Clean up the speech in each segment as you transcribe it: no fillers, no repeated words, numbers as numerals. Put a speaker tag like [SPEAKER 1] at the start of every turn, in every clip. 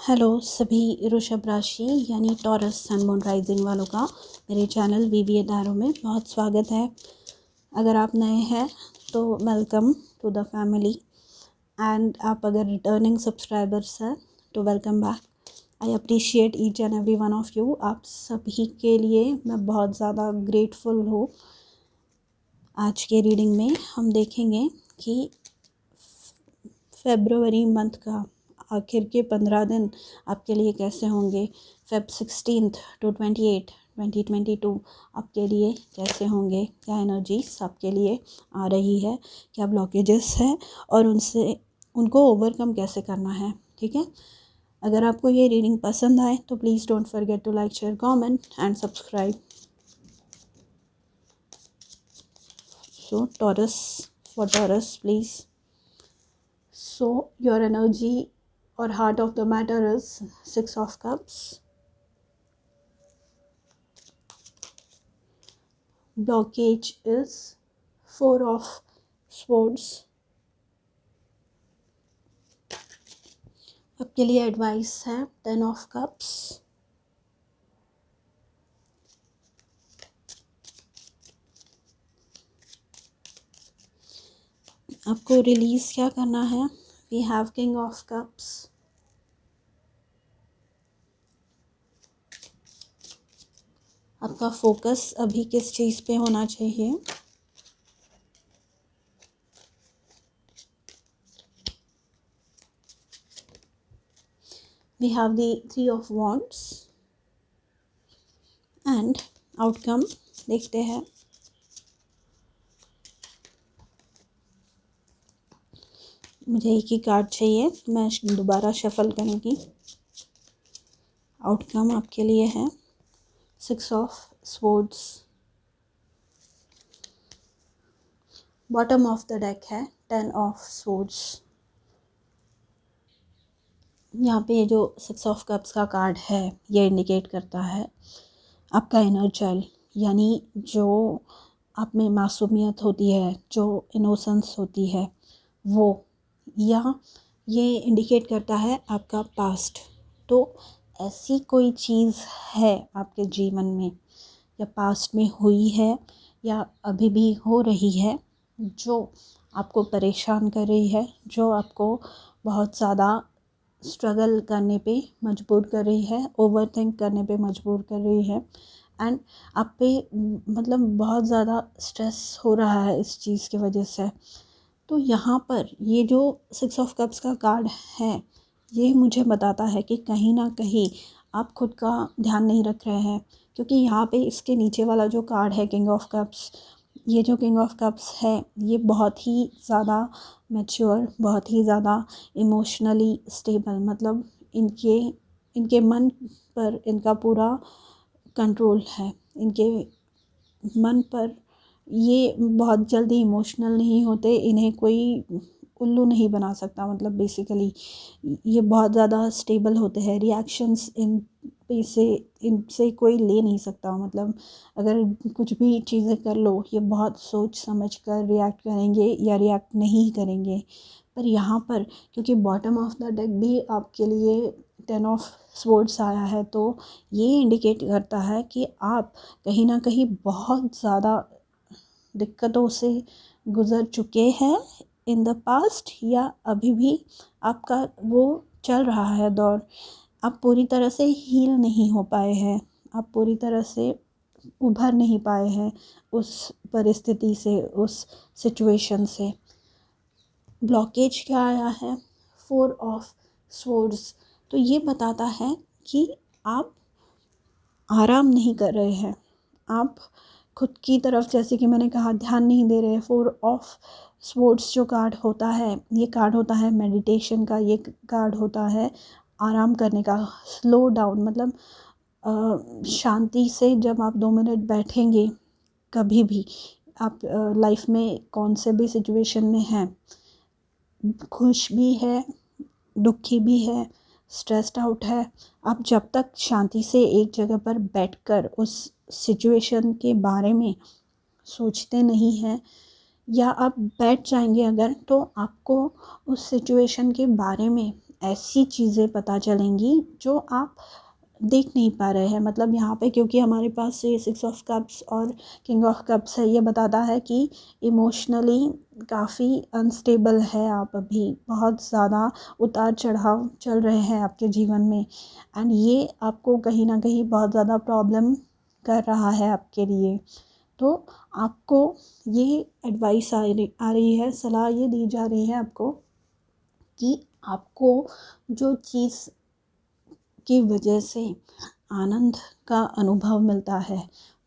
[SPEAKER 1] Hello सभी वृषभ राशि यानी टॉरस सन मून राइजिंग वालों का मेरे चैनल वीवीए टैरो में बहुत स्वागत है। अगर आप नए हैं तो welcome to the family and आप अगर रिटर्निंग सब्सक्राइबर्स हैं तो welcome back. I appreciate each and every one of you. आप सभी के लिए मैं बहुत ज़्यादा ग्रेटफुल हूँ। आज के रीडिंग में हम देखेंगे कि फेब्रुवरी मंथ का आखिर के 15 दिन आपके लिए कैसे होंगे। फेब 16 to 28 2022 आपके लिए कैसे होंगे, क्या एनर्जीज आपके लिए आ रही है, क्या ब्लॉकेजेस है और उनको ओवरकम कैसे करना है। ठीक है, अगर आपको ये रीडिंग पसंद आए तो please don't forget to like, share, comment and subscribe. So Taurus, for Taurus please. So your energy or heart of the matter is 6 of Cups. Blockage is 4 of Swords. आपके लिए एडवाइस है 10 of Cups. आपको release क्या करना है? We have King of Cups. आपका focus अभी किस चीज़ पे होना चाहिए? We have the 3 of Wands and outcome देखते हैं। मुझे एक ही कार्ड चाहिए, मैं दोबारा शफल करूँगी। आउटकम आपके लिए है 6 of swords. Bottom of the deck है 10 ऑफ स्वॉर्ड्स। यहाँ पे जो 6 ऑफ कप्स का कार्ड है ये इंडिकेट करता है आपका इनर चाइल्ड, यानी जो आप में मासूमियत होती है, जो इनोसेंस होती है वो, या ये इंडिकेट करता है आपका पास्ट। तो ऐसी कोई चीज़ है आपके जीवन में या पास्ट में हुई है या अभी भी हो रही है जो आपको परेशान कर रही है, जो आपको बहुत ज़्यादा स्ट्रगल करने पे मजबूर कर रही है, ओवरथिंक करने पे मजबूर कर रही है एंड आप पे मतलब बहुत ज़्यादा स्ट्रेस हो रहा है इस चीज़ की वजह से। तो यहाँ पर ये जो 6 ऑफ कप्स का कार्ड है ये मुझे बताता है कि कहीं ना कहीं आप खुद का ध्यान नहीं रख रहे हैं, क्योंकि यहाँ पे इसके नीचे वाला जो कार्ड है किंग ऑफ कप्स, ये जो किंग ऑफ कप्स है ये बहुत ही ज़्यादा मैच्योर, बहुत ही ज़्यादा इमोशनली स्टेबल, मतलब इनके मन पर इनका पूरा कंट्रोल है। इनके मन पर ये बहुत जल्दी इमोशनल नहीं होते, इन्हें कोई उल्लू नहीं बना सकता। मतलब बेसिकली ये बहुत ज़्यादा स्टेबल होते हैं। रिएक्शंस इनसे कोई ले नहीं सकता। मतलब अगर कुछ भी चीज़ें कर लो ये बहुत सोच समझ कर रिएक्ट करेंगे या रिएक्ट नहीं करेंगे। पर यहाँ पर क्योंकि बॉटम ऑफ द डेक भी आपके लिए 10 ऑफ स्वॉर्ड्स आया है तो ये इंडिकेट करता है कि आप कहीं ना कहीं बहुत ज़्यादा दिक्कतों से गुज़र चुके हैं इन द पास्ट, या अभी भी आपका वो चल रहा है दौर। आप पूरी तरह से हील नहीं हो पाए हैं, आप पूरी तरह से उभर नहीं पाए हैं उस परिस्थिति से, उस सिचुएशन से। ब्लॉकेज क्या आया है? 4 ऑफ स्वॉर्ड्स। तो ये बताता है कि आप आराम नहीं कर रहे हैं, आप खुद की तरफ, जैसे कि मैंने कहा, ध्यान नहीं दे रहे। 4 ऑफ स्वॉर्ड्स जो कार्ड होता है ये कार्ड होता है मेडिटेशन का, ये कार्ड होता है आराम करने का, स्लो डाउन। मतलब शांति से जब आप 2 मिनट बैठेंगे कभी भी, आप लाइफ में कौन से भी सिचुएशन में हैं, खुश भी है, दुखी भी है, स्ट्रेस्ड आउट है, आप जब तक शांति से एक जगह पर बैठकर उस सिचुएशन के बारे में सोचते नहीं हैं, या आप बैठ जाएंगे अगर, तो आपको उस सिचुएशन के बारे में ऐसी चीज़ें पता चलेंगी जो आप देख नहीं पा रहे हैं। मतलब यहाँ पे क्योंकि हमारे पास ये 6 ऑफ कप्स और किंग ऑफ कप्स है, ये बताता है कि इमोशनली काफ़ी अनस्टेबल है आप, अभी बहुत ज़्यादा उतार चढ़ाव चल रहे हैं आपके जीवन में, एंड ये आपको कहीं ना कहीं बहुत ज़्यादा प्रॉब्लम कर रहा है आपके लिए। तो आपको ये एडवाइस आ रही है, सलाह ये दी जा रही है आपको कि आपको जो चीज़ की वजह से आनंद का अनुभव मिलता है,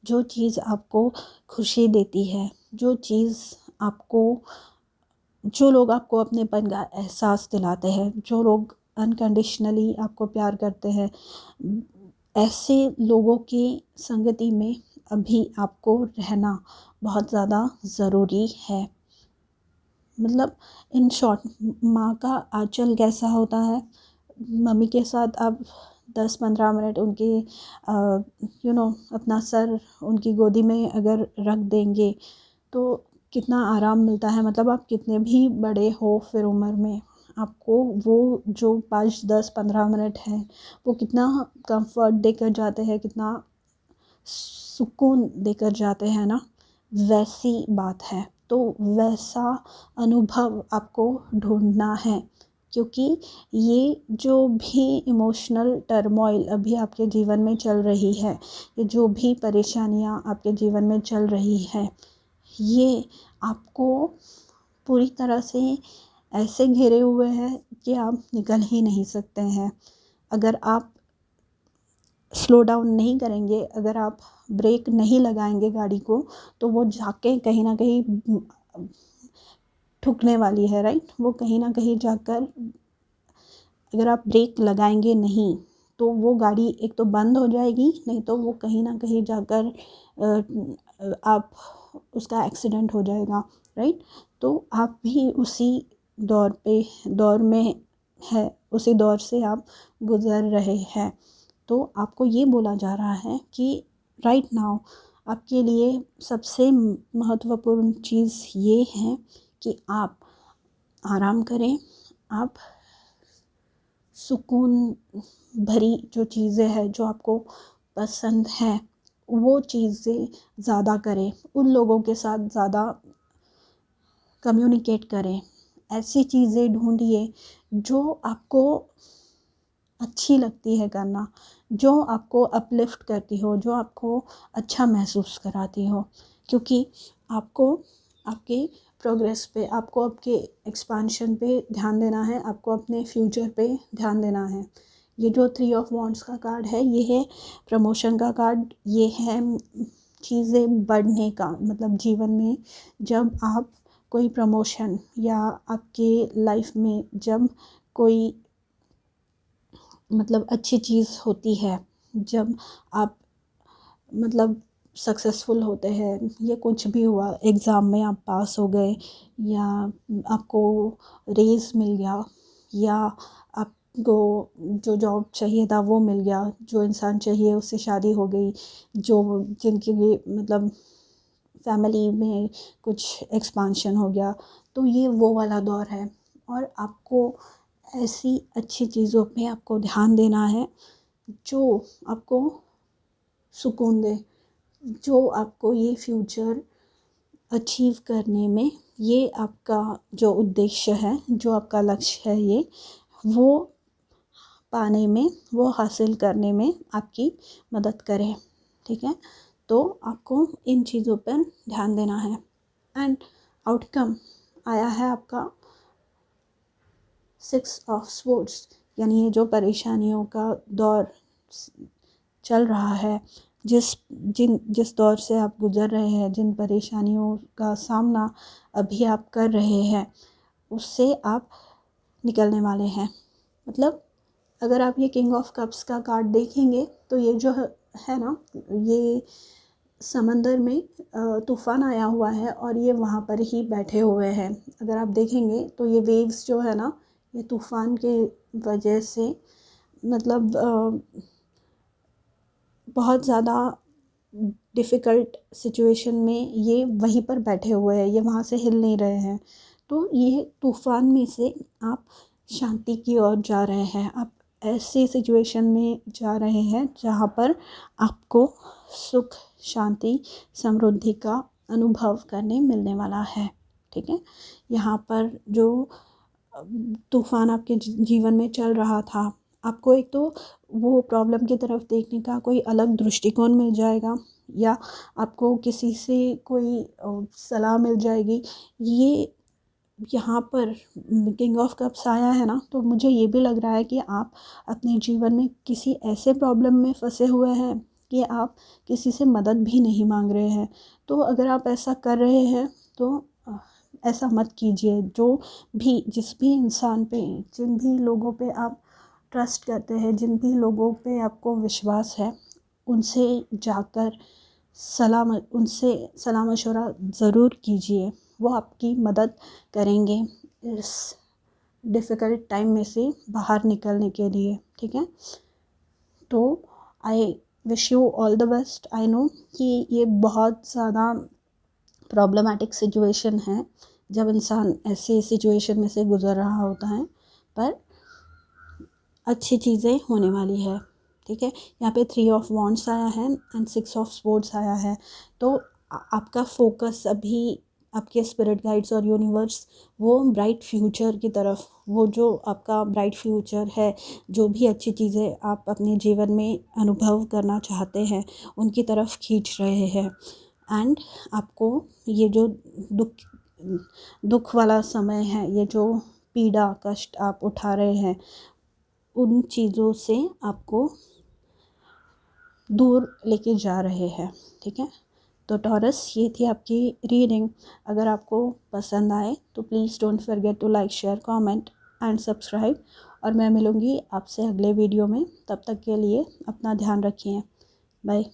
[SPEAKER 1] जो चीज़ आपको खुशी देती है, जो चीज़ आपको, जो लोग आपको अपनेपन का एहसास दिलाते हैं, जो लोग अनकंडीशनली आपको प्यार करते हैं, ऐसे लोगों की संगति में अभी आपको रहना बहुत ज़्यादा ज़रूरी है। मतलब इन शॉर्ट, माँ का आंचल कैसा होता है, मम्मी के साथ आप 10-15 मिनट उनकी अपना सर उनकी गोदी में अगर रख देंगे तो कितना आराम मिलता है। मतलब आप कितने भी बड़े हो फिर उम्र में, आपको वो जो 5-10-15 मिनट हैं वो कितना कंफर्ट देकर जाते हैं, कितना सुकून देकर जाते हैं ना, वैसी बात है। तो वैसा अनुभव आपको ढूंढना है, क्योंकि ये जो भी इमोशनल टर्मोइल अभी आपके जीवन में चल रही है, ये जो भी परेशानियां आपके जीवन में चल रही है, ये आपको पूरी तरह से ऐसे घेरे हुए हैं कि आप निकल ही नहीं सकते हैं। अगर आप स्लो डाउन नहीं करेंगे, अगर आप ब्रेक नहीं लगाएंगे गाड़ी को, तो वो जाके कहीं ना कहीं ठुकने वाली है, राइट। वो कहीं ना कहीं जाकर, अगर आप ब्रेक लगाएंगे नहीं तो वो गाड़ी एक तो बंद हो जाएगी, नहीं तो वो कहीं ना कहीं जाकर आप उसका एक्सीडेंट हो जाएगा, राइट। तो आप भी उसी दौर में है, उसी दौर से आप गुज़र रहे हैं। तो आपको ये बोला जा रहा है कि राइट नाउ आपके लिए सबसे महत्वपूर्ण चीज़ ये है कि आप आराम करें, आप सुकून भरी जो चीज़ें हैं जो आपको पसंद है वो चीज़ें ज़्यादा करें, उन लोगों के साथ ज़्यादा कम्युनिकेट करें, ऐसी चीज़ें ढूंढिए जो आपको अच्छी लगती है करना, जो आपको अपलिफ्ट करती हो, जो आपको अच्छा महसूस कराती हो। क्योंकि आपको आपके प्रोग्रेस पे, आपको आपके एक्सपांशन पे ध्यान देना है, आपको अपने फ्यूचर पे ध्यान देना है। ये जो 3 ऑफ वॉन्ड्स का कार्ड है, ये है प्रमोशन का कार्ड, ये है चीज़ें बढ़ने का। मतलब जीवन में जब आप कोई प्रमोशन या आपके लाइफ में जब कोई मतलब अच्छी चीज़ होती है, जब आप मतलब सक्सेसफुल होते हैं, ये कुछ भी हुआ, एग्ज़ाम में आप पास हो गए, या आपको रेज़ मिल गया, या आपको जो जॉब चाहिए था वो मिल गया, जो इंसान चाहिए उससे शादी हो गई, जो जिनकी मतलब फैमिली में कुछ एक्सपांशन हो गया, तो ये वो वाला दौर है। और आपको ऐसी अच्छी चीज़ों पे आपको ध्यान देना है जो आपको सुकून दे, जो आपको ये फ्यूचर अचीव करने में, ये आपका जो उद्देश्य है, जो आपका लक्ष्य है, ये वो पाने में, वो हासिल करने में आपकी मदद करे, ठीक है। तो आपको इन चीज़ों पर ध्यान देना है। एंड आउटकम आया है आपका 6 ऑफ स्वॉर्ड्स, यानी ये जो परेशानियों का दौर चल रहा है, जिस दौर से आप गुज़र रहे हैं, जिन परेशानियों का सामना अभी आप कर रहे हैं, उससे आप निकलने वाले हैं। मतलब अगर आप ये किंग ऑफ कप्स का कार्ड देखेंगे तो ये जो है ना, ये समंदर में तूफ़ान आया हुआ है और ये वहाँ पर ही बैठे हुए हैं। अगर आप देखेंगे तो ये वेव्स जो है ना, ये तूफ़ान के वजह से मतलब बहुत ज़्यादा डिफ़िकल्ट सिचुएशन में ये वहीं पर बैठे हुए हैं, ये वहाँ से हिल नहीं रहे हैं। तो ये तूफ़ान में से आप शांति की ओर जा रहे हैं, आप ऐसे सिचुएशन में जा रहे हैं जहाँ पर आपको सुख, शांति, समृद्धि का अनुभव करने मिलने वाला है। ठीक है, यहाँ पर जो तूफान आपके जीवन में चल रहा था, आपको एक तो वो प्रॉब्लम की तरफ देखने का कोई अलग दृष्टिकोण मिल जाएगा, या आपको किसी से कोई सलाह मिल जाएगी। ये यहाँ पर किंग ऑफ कप्स आया है ना, तो मुझे ये भी लग रहा है कि आप अपने जीवन में किसी ऐसे प्रॉब्लम में फंसे हुए हैं कि आप किसी से मदद भी नहीं मांग रहे हैं। तो अगर आप ऐसा कर रहे हैं तो ऐसा मत कीजिए। जिस भी इंसान पे, जिन भी लोगों पे आप ट्रस्ट करते हैं, जिन भी लोगों पे आपको विश्वास है, उनसे जाकर उनसे सलाह मशवरा ज़रूर कीजिए। वो आपकी मदद करेंगे इस डिफ़िकल्ट टाइम में से बाहर निकलने के लिए। ठीक है, तो I wish you all the best. I know कि ये बहुत ज़्यादा प्रॉब्लमेटिक सिचुएशन है जब इंसान ऐसे सिचुएशन में से गुज़र रहा होता है, पर अच्छी चीज़ें होने वाली है। ठीक है, यहाँ पे 3 ऑफ वॉन्ड्स आया है एंड 6 ऑफ स्पोर्ट्स आया है। तो आपका फोकस अभी आपके स्पिरिट गाइड्स और यूनिवर्स वो ब्राइट फ्यूचर की तरफ, वो जो आपका ब्राइट फ्यूचर है, जो भी अच्छी चीज़ें आप अपने जीवन में अनुभव करना चाहते हैं, उनकी तरफ खींच रहे हैं। एंड आपको ये जो दुख वाला समय है, ये जो पीड़ा कष्ट आप उठा रहे हैं, उन चीज़ों से आपको दूर लेके जा रहे हैं। ठीक है, तो टॉरस, ये थी आपकी रीडिंग। अगर आपको पसंद आए तो please don't forget to like, share, comment and subscribe. और मैं मिलूँगी आपसे अगले वीडियो में। तब तक के लिए अपना ध्यान रखिए। बाय।